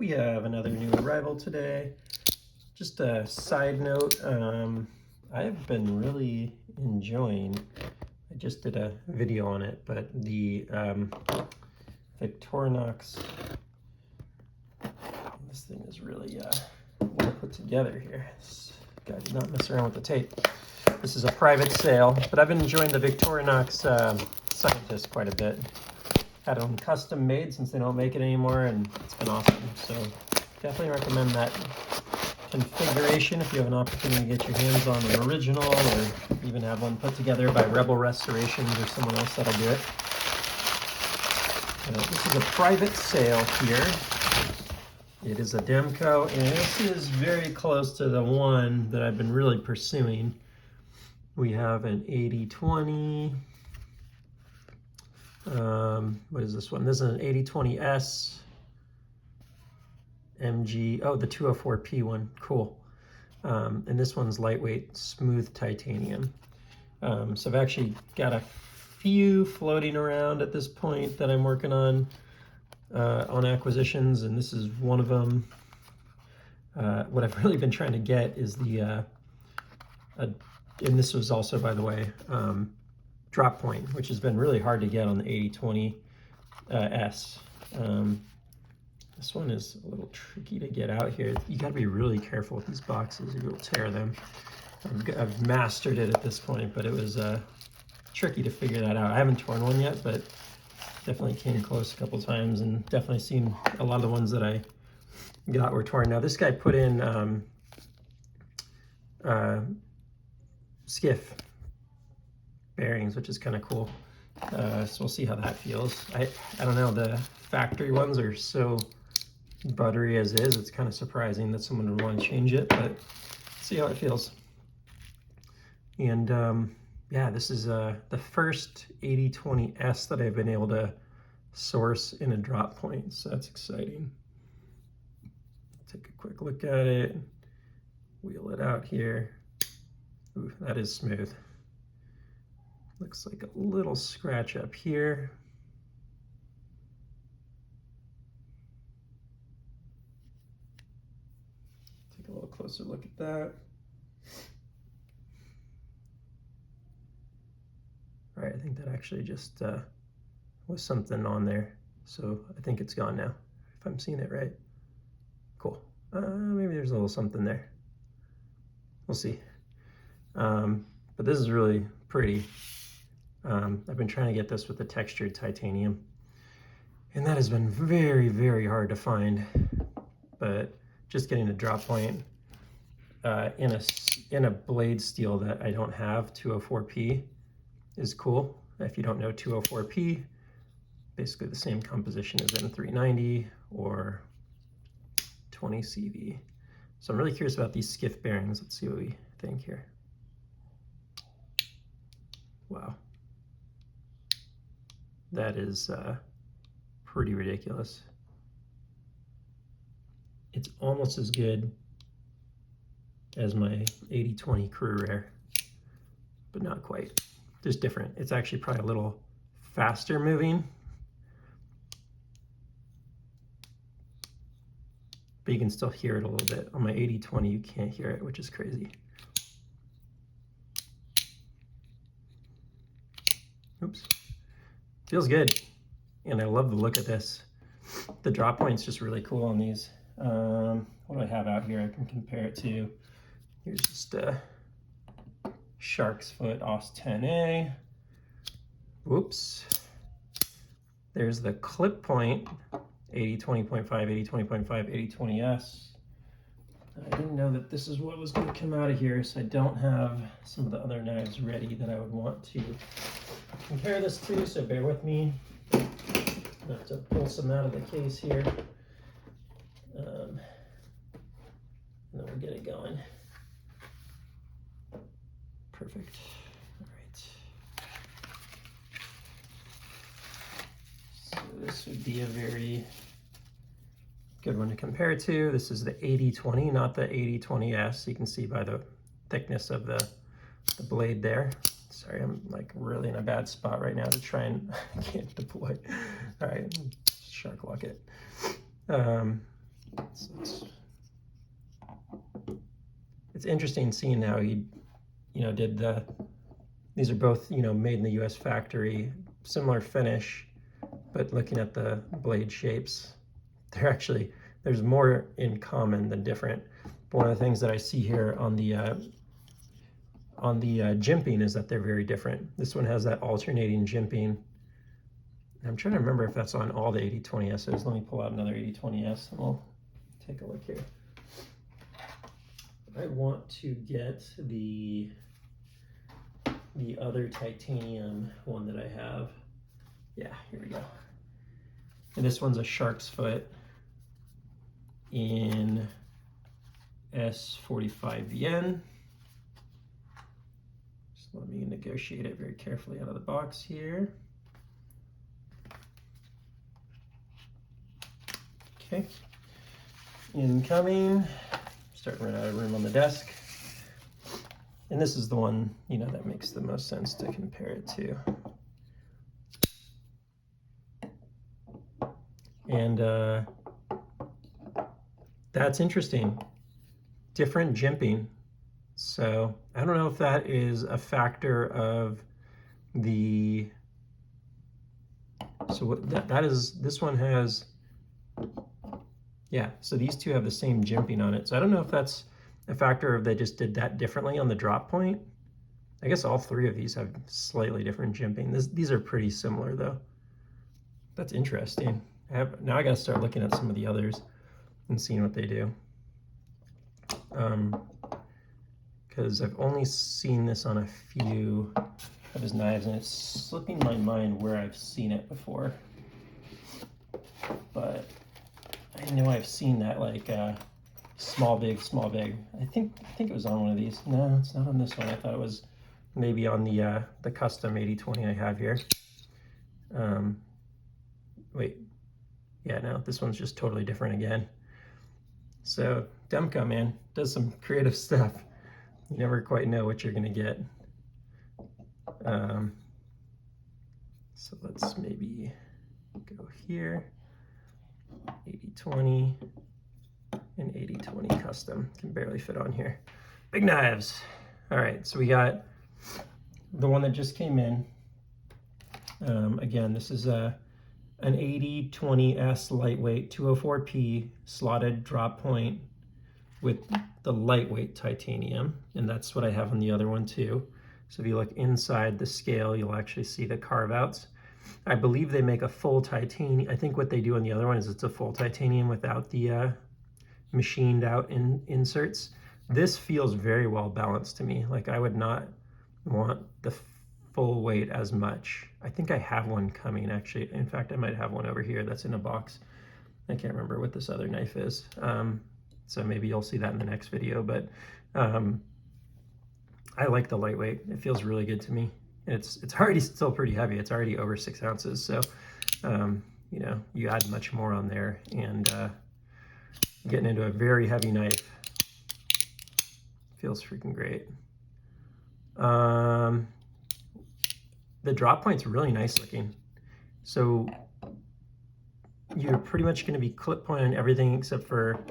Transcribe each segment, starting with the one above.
We have another new arrival today. Just a side note, I've been really enjoying, I just did a video on it, but the Victorinox, this thing is really well put together here. This guy did not mess around with the tape. This is a private sale, but I've been enjoying the Victorinox Scientist quite a bit. Had them custom made since they don't make it anymore, and it's been awesome. So definitely recommend that configuration if you have an opportunity to get your hands on an original, or even have one put together by Rebel Restorations or someone else that'll do it. This is a private sale here. It is a Demko, and this is very close to the one that I've been really pursuing. We have an AD20. What is this one? This is an AD20S MG. Oh, the 204P one. Cool. And this one's lightweight, smooth titanium. So I've actually got a few floating around at this point that I'm working on acquisitions, and this is one of them. What I've really been trying to get is the, and this was also, by the way, drop point, which has been really hard to get on the AD20S. This one is a little tricky to get out here. You got to be really careful with these boxes, or you'll tear them. I've mastered it at this point, but it was tricky to figure that out. I haven't torn one yet, but definitely came close a couple times, and definitely seen a lot of the ones that I got were torn. Now this guy put in skiff bearings, which is kind of cool. So we'll see how that feels. I don't know, the factory ones are so buttery as is. It's kind of surprising that someone would want to change it, but see how it feels. And yeah, this is the first AD20S that I've been able to source in a drop point, so that's exciting. Take a quick look at it, wheel it out here. Ooh, that is smooth. Looks like a little scratch up here. Take a little closer look at that. All right, I think that actually just was something on there. So I think it's gone now, if I'm seeing it right. Cool. Maybe there's a little something there. We'll see. But this is really pretty. I've been trying to get this with the textured titanium, and that has been very, very hard to find. But just getting a drop point in a blade steel that I don't have, 204P, is cool. If you don't know 204P, basically the same composition as M390 or 20 CV. So I'm really curious about these skiff bearings. Let's see what we think here. Wow. That is pretty ridiculous. It's almost as good as my AD20 Crew Rare, but not quite. Just different. It's actually probably a little faster moving, but you can still hear it a little bit. On my AD20, you can't hear it, which is crazy. Oops. Feels good, and I love the look of this. The drop point's just really cool on these. What do I have out here I can compare it to? Here's just a Shark's Foot OS 10A. Whoops. There's the clip point, 80-20.5, 80-20.5, 80-20S. I didn't know that this is what was going to come out of here, so I don't have some of the other knives ready that I would want to compare this to, so bear with me. I have to pull some out of the case here. And then we'll get it going. Perfect. All right. So this would be a very good one to compare it to. This is the AD20, not the AD20S. You can see by the thickness of the blade there. Sorry, I'm like really in a bad spot right now to try and I can't deploy. All right, shark lock it. It's interesting seeing how he, did these are both, made in the U.S. factory, similar finish, but looking at the blade shapes, there's more in common than different. But one of the things that I see here on the jimping is that they're very different. This one has that alternating jimping. I'm trying to remember if that's on all the AD20Ss. Let me pull out another AD20S and we'll take a look here. I want to get the other titanium one that I have. Yeah, here we go. And this one's a shark's foot in S45VN. Just let me negotiate it very carefully out of the box here. Okay, incoming. Starting to run out of room on the desk. And this is the one, that makes the most sense to compare it to. And that's interesting. Different jimping. So I don't know if that is a factor of the, so what that is, this one has, yeah, so these two have the same jimping on it. So I don't know if that's a factor of they just did that differently on the drop point. I guess all three of these have slightly different jimping. These are pretty similar though. That's interesting. Now I gotta start looking at some of the others and seeing what they do. Because I've only seen this on a few of his knives and it's slipping my mind where I've seen it before. But I know I've seen that like small, big, small, big. I think it was on one of these. No, it's not on this one. I thought it was maybe on the custom 8020 I have here. Wait, yeah, no, this one's just totally different again. So Demko, man, does some creative stuff. You never quite know what you're gonna get. So let's maybe go here. 8020 and 8020 custom can barely fit on here. Big knives. All right, so we got the one that just came in. Again, this is an AD20S lightweight 204P slotted drop point with the lightweight titanium, and that's what I have on the other one too. So if you look inside the scale, you'll actually see the carve outs. I believe they make a full titanium. I think what they do on the other one is it's a full titanium without the machined out inserts. This feels very well balanced to me. Like I would not want the full weight as much. I think I have one coming actually. In fact, I might have one over here that's in a box. I can't remember what this other knife is. So maybe you'll see that in the next video, but I like the lightweight. It feels really good to me. It's already still pretty heavy. It's already over 6 ounces. So, you add much more on there and getting into a very heavy knife feels freaking great. The drop point's really nice looking. So you're pretty much going to be clip point on everything except for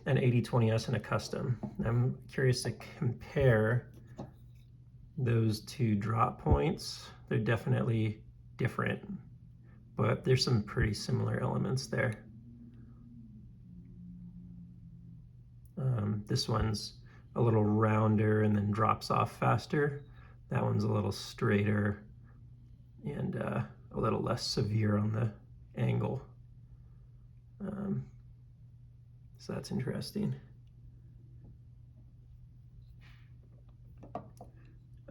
an AD20S and a custom. I'm curious to compare those two drop points. They're definitely different, but there's some pretty similar elements there. This one's a little rounder and then drops off faster. That one's a little straighter and a little less severe on the angle. So that's interesting.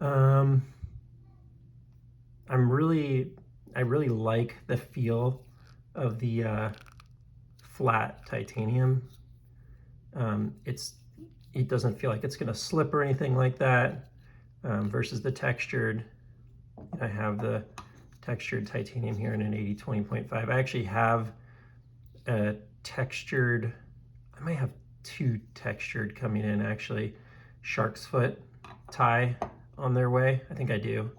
I really like the feel of the flat titanium. It doesn't feel like it's gonna slip or anything like that, versus the textured. I have the textured titanium here in an 8020.5. I actually have a textured, I might have two textured coming in actually, shark's foot tie on their way. I think I do.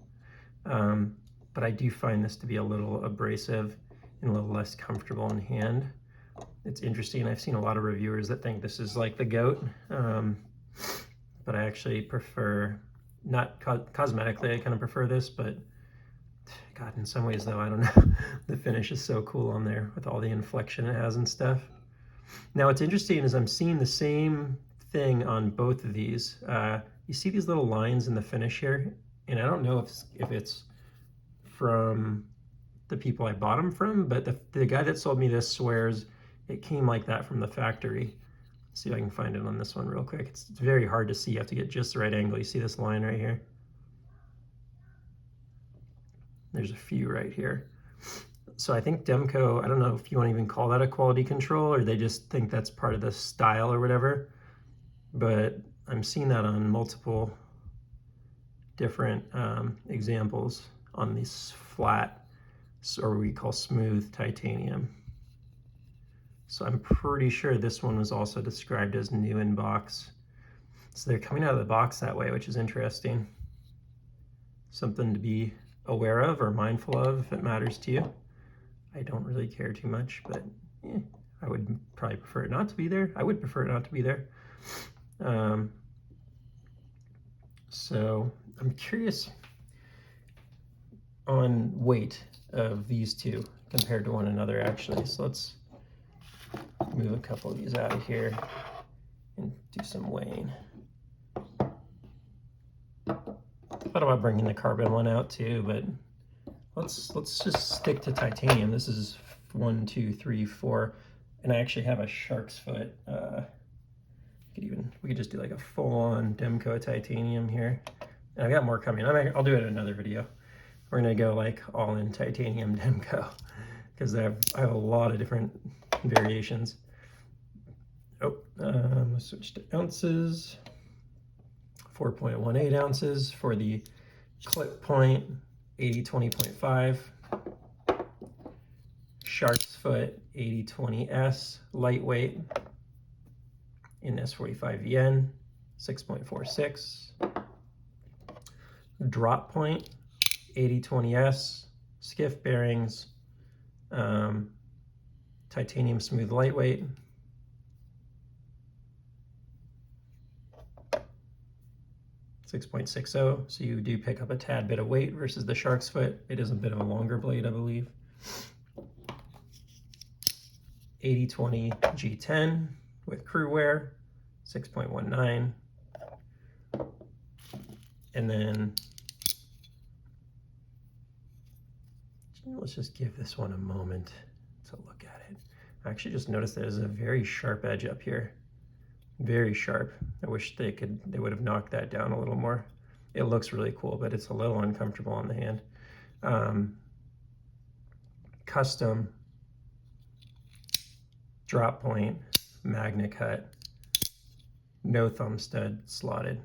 But I do find this to be a little abrasive and a little less comfortable in hand. it's interesting. I've seen a lot of reviewers that think this is like the GOAT, but I actually prefer, not cosmetically, I kind of prefer this, but God, in some ways though, I don't know. The finish is so cool on there with all the inflection it has and stuff. Now what's interesting is I'm seeing the same thing on both of these. You see these little lines in the finish here, and I don't know if it's from the people I bought them from, but the guy that sold me this swears it came like that from the factory. Let's see if I can find it on this one real quick. It's very hard to see. You have to get just the right angle. You see this line right here? There's a few right here. So I think Demko, I don't know if you want to even call that a quality control, or they just think that's part of the style or whatever, but I'm seeing that on multiple different examples on these flat, or we call smooth titanium. So I'm pretty sure this one was also described as new in box. So they're coming out of the box that way, which is interesting. Something to be aware of or mindful of if it matters to you. I don't really care too much, but I would probably prefer it not to be there. I would prefer it not to be there. So I'm curious on weight of these two compared to one another, actually. So let's move a couple of these out of here and do some weighing. Thought about bringing the carbon one out too, but let's just stick to titanium. This is 1, 2, 3, 4, and I actually have a shark's foot. We could just do like a full-on Demko titanium here. And I've got more coming. I'll do it in another video. We're gonna go like all in titanium Demko because I have a lot of different variations. Oh, let's switch to ounces. 4.18 ounces for the clip point, AD20.5. Shark's foot, AD20S, lightweight, in S45VN, 6.46. Drop point, AD20S, skiff bearings, titanium smooth lightweight. .60, so you do pick up a tad bit of weight versus the shark's foot. It is a bit of a longer blade, I believe. 80/20 G10 with crew wear, 6.19. And then let's just give this one a moment to look at it. I actually just noticed there's a very sharp edge up here. Very sharp. I wish they would have knocked that down a little more. It looks really cool, but it's a little uncomfortable on the hand. Custom drop point, magna cut, no thumb stud, slotted.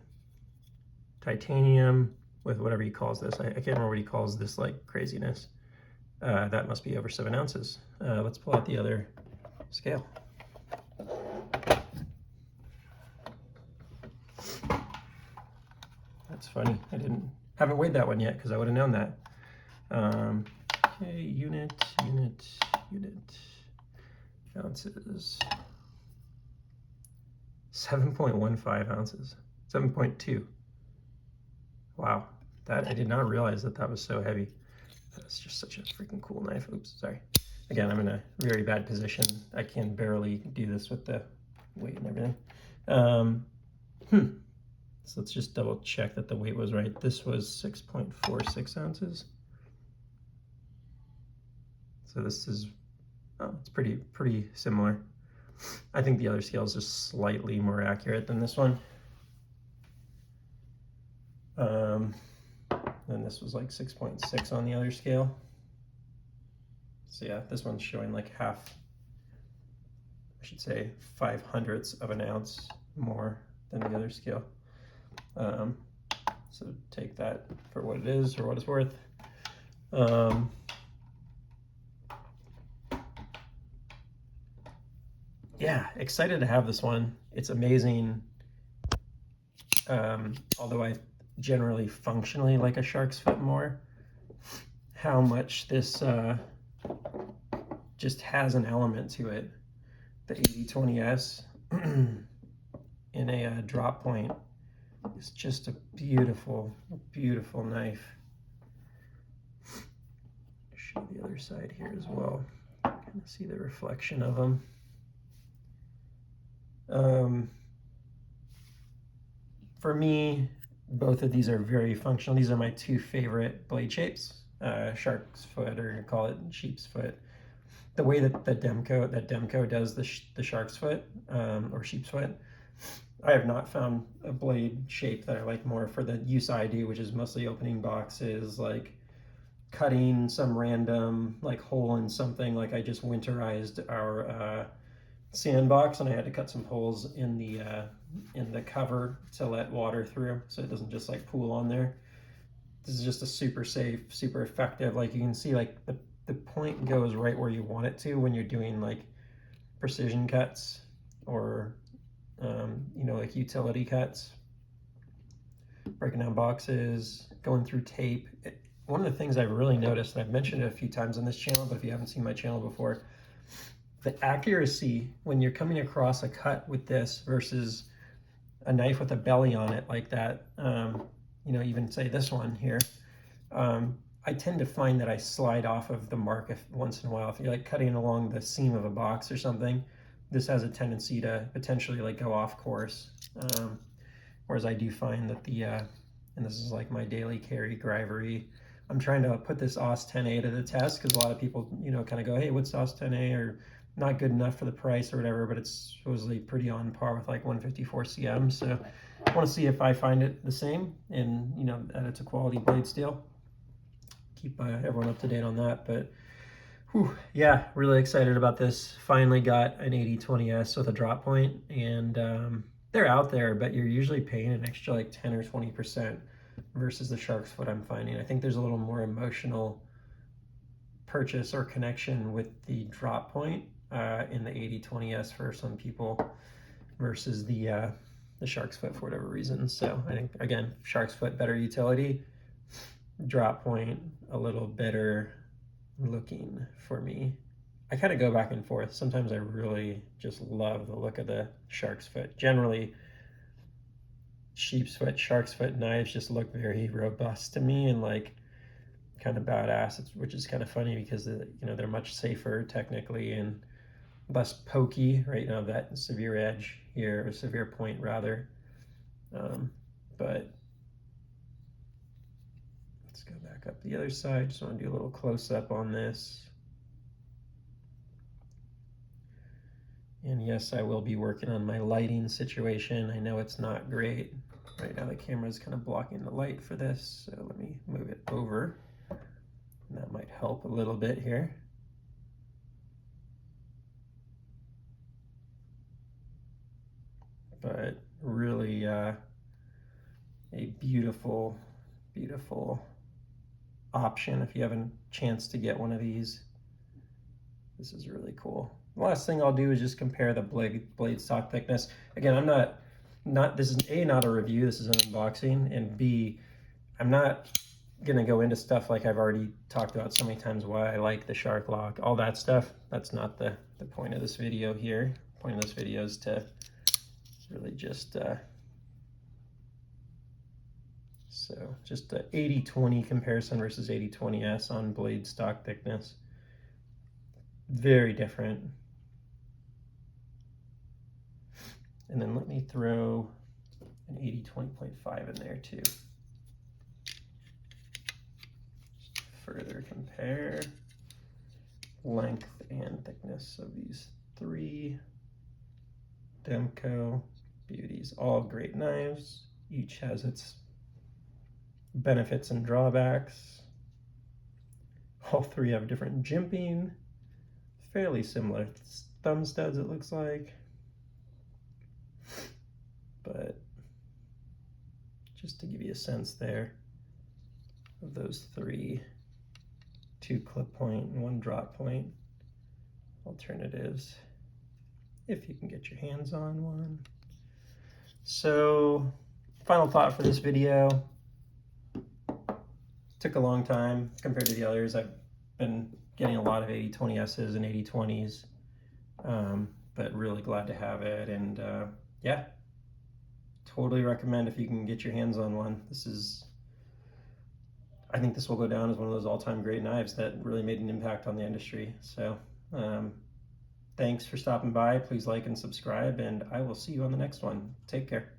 Titanium with whatever he calls this. I can't remember what he calls this like craziness. That must be over 7 ounces. Let's pull out the other scale. That's funny. Haven't weighed that one yet because I would have known that. Okay, unit, ounces. 7.15 ounces. 7.2. Wow, I did not realize that was so heavy. That's just such a freaking cool knife. Oops, sorry. Again, I'm in a very bad position. I can barely do this with the weight and everything. So let's just double check that the weight was right. This was 6.46 ounces. So this is, it's pretty similar. I think the other scale is just slightly more accurate than this one. And this was like 6.6 on the other scale. So yeah, this one's showing like half, I should say 0.05 of an ounce more than the other scale. So take that for what it is or what it's worth. Yeah, excited to have this one. It's amazing. Although I generally functionally like a shark's foot more, how much this just has an element to it the AD20S in a drop point is just a beautiful, beautiful knife. Show the other side here as well. Kind of see the reflection of them. For me, both of these are very functional. These are my two favorite blade shapes, shark's foot, or you call it sheep's foot. The way that Demko does the shark's foot or sheep's foot, I have not found a blade shape that I like more for the use I do, which is mostly opening boxes, like cutting some random like hole in something. Like I just winterized our sandbox, and I had to cut some holes in the cover to let water through, so it doesn't just like pool on there. This is just a super safe, super effective. Like you can see, like the point goes right where you want it to when you're doing like precision cuts or you know, like utility cuts, breaking down boxes, going through tape. One of the things I've really noticed, and I've mentioned it a few times on this channel, but if you haven't seen my channel before, the accuracy when you're coming across a cut with this versus a knife with a belly on it like that, you know, even say this one here, I tend to find that I slide off of the mark once in a while. If you're like cutting along the seam of a box or something, this has a tendency to potentially like go off course. Whereas I do find that and this is like my daily carry Grivery, I'm trying to put this AUS 10A to the test, because a lot of people, you know, kind of go, hey, what's AUS 10A, or not good enough for the price or whatever, but it's supposedly pretty on par with like 154 CM. So I want to see if I find it the same, and you know, that it's a quality blade steel. Keep everyone up to date on that. But whew, yeah, really excited about this. Finally got an AD20S with a drop point, and they're out there, but you're usually paying an extra like 10 or 20% versus the shark's foot. I'm finding, I think there's a little more emotional purchase or connection with the drop point in the AD20S for some people versus the shark's foot for whatever reason. So I think, again, shark's foot, better utility, drop point a little better looking for me. I kind of go back and forth. Sometimes I really just love the look of the shark's foot. Generally, sheep's foot, shark's foot knives just look very robust to me and like kind of badass, which is kind of funny because you know, they're much safer technically and less pokey, right? Now that severe edge here, or severe point rather. But let's go back up the other side. Just want to do a little close up on this. And yes, I will be working on my lighting situation. I know it's not great. Right now the camera is kind of blocking the light for this, so let me move it over. And that might help a little bit here. But really a beautiful, beautiful option if you have a chance to get one of these. This is really cool. The last thing I'll do is just compare the blade stock thickness. Again, I'm not this is A, not a review, this is an unboxing, and B, I'm not gonna go into stuff like I've already talked about so many times, why I like the Shark Lock, all that stuff. That's not the point of this video here. The point of this video is to really just so just the 80-20 comparison versus AD20S on blade stock thickness. Very different. And then let me throw an 80-20.5 in there too. Just further compare length and thickness of these three Demko beauties. All great knives. Each has its benefits and drawbacks. All three have different jimping. Fairly similar thumb studs, it looks like. But just to give you a sense there of those three, 2 clip point and 1 drop point alternatives, if you can get your hands on one. So final thought for this video. Took a long time compared to the others. I've been getting a lot of AD20Ss and AD20s, but really glad to have it. And yeah, totally recommend if you can get your hands on one. I think this will go down as one of those all-time great knives that really made an impact on the industry. So thanks for stopping by. Please like and subscribe, and I will see you on the next one. Take care.